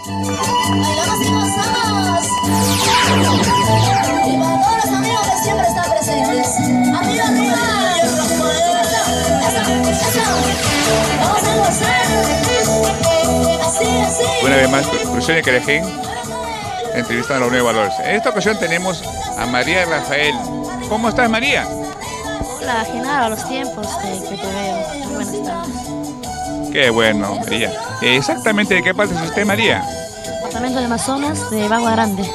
Bailamos y gozamos. Y para todos los amigos que siempre están presentes. Arriba, arriba. Eso. Vamos a gozar. Así, así. Una vez más, Cruceña Querején, entrevistando a los Nuevos Valores. En esta ocasión tenemos a María Rafael. ¿Cómo estás, María? Hola, Genaro, a los tiempos que te veo. Muy buenas tardes. Qué bueno, María. Exactamente, ¿de qué parte es usted, María? Departamento de Amazonas, de Bagua Grande,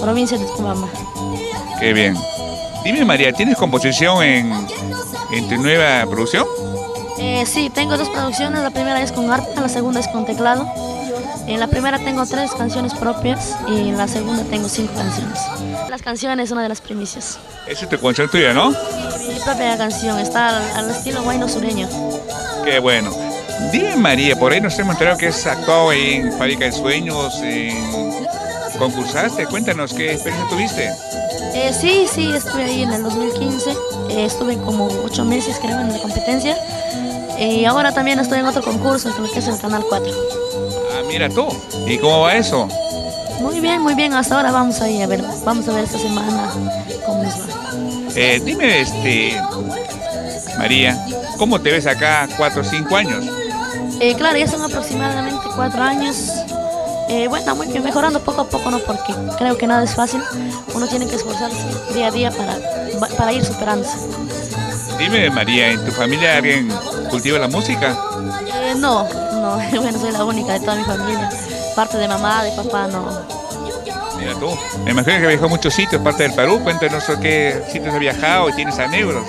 provincia de Tucumán. Qué bien. Dime, María, ¿tienes composición en tu nueva producción? Sí, tengo dos producciones. La primera es con arpa, la segunda es con teclado. En la primera tengo 3 canciones propias y en la segunda tengo 5 canciones. Las canciones, una de las primicias. Esa es tu canción tuya, ¿no? Mi propia canción está al estilo guayno sureño. Qué bueno. Dime, María, por ahí nos hemos enterado que has actuado en Fábrica de Sueños, concursaste. Cuéntanos, ¿qué experiencia tuviste? Sí, estuve ahí en el 2015. Estuve como 8 meses, creo, en la competencia. Y ahora también estoy en otro concurso, que es el Canal 4. Ah, mira tú. ¿Y cómo va eso? Muy bien. Hasta ahora vamos a ver esta semana cómo nos va. Dime, María, ¿cómo te ves acá 4 o 5 años? Claro, ya son aproximadamente 4 años. Bueno, muy bien, mejorando poco a poco, ¿no? Porque creo que nada es fácil. Uno tiene que esforzarse día a día para ir superándose. Dime, María, ¿en tu familia alguien cultiva la música? No, bueno, soy la única de toda mi familia. Parte de mamá, de papá, no. Mira tú, me imagino que viajó a muchos sitios, parte del Perú. Cuéntanos a qué sitios has viajado y tienes anécdotas.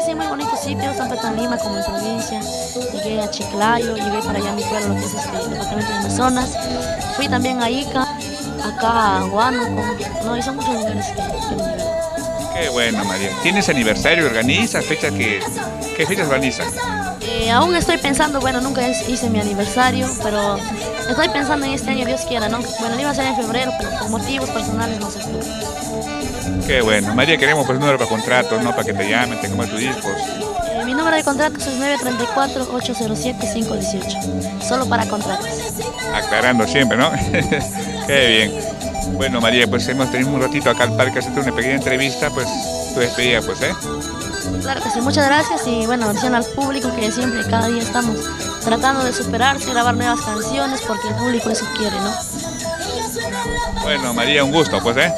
Sí, muy bonitos sitios, tanto en Lima como en provincia. Llegué a Chiclayo, llegué para allá a mi pueblo, lo que es el departamento de Amazonas. Fui también a Ica, acá a Huánuco. No, y son muchos lugares que me llegaron. Qué bueno, María. ¿Tienes aniversario? ¿Organizas? ¿Qué fechas organizas? Aún estoy pensando, bueno, nunca hice mi aniversario, pero estoy pensando en este año, Dios quiera, ¿no? Bueno, iba a ser en febrero, pero por motivos personales no se pudo. Qué bueno. María, queremos pues un número para contratos, ¿no? Para que te llamen, tengamos tus discos. Mi número de contratos es 934-807-518. Solo para contratos. Aclarando siempre, ¿no? Qué bien. Bueno, María, pues hemos tenido un ratito acá al parque, hacerte una pequeña entrevista, pues tu despedida, pues, ¿eh? Claro que sí, muchas gracias y bueno, atención al público que siempre, cada día estamos tratando de superarse, grabar nuevas canciones porque el público eso quiere, ¿no? Bueno, María, un gusto, pues, ¿eh?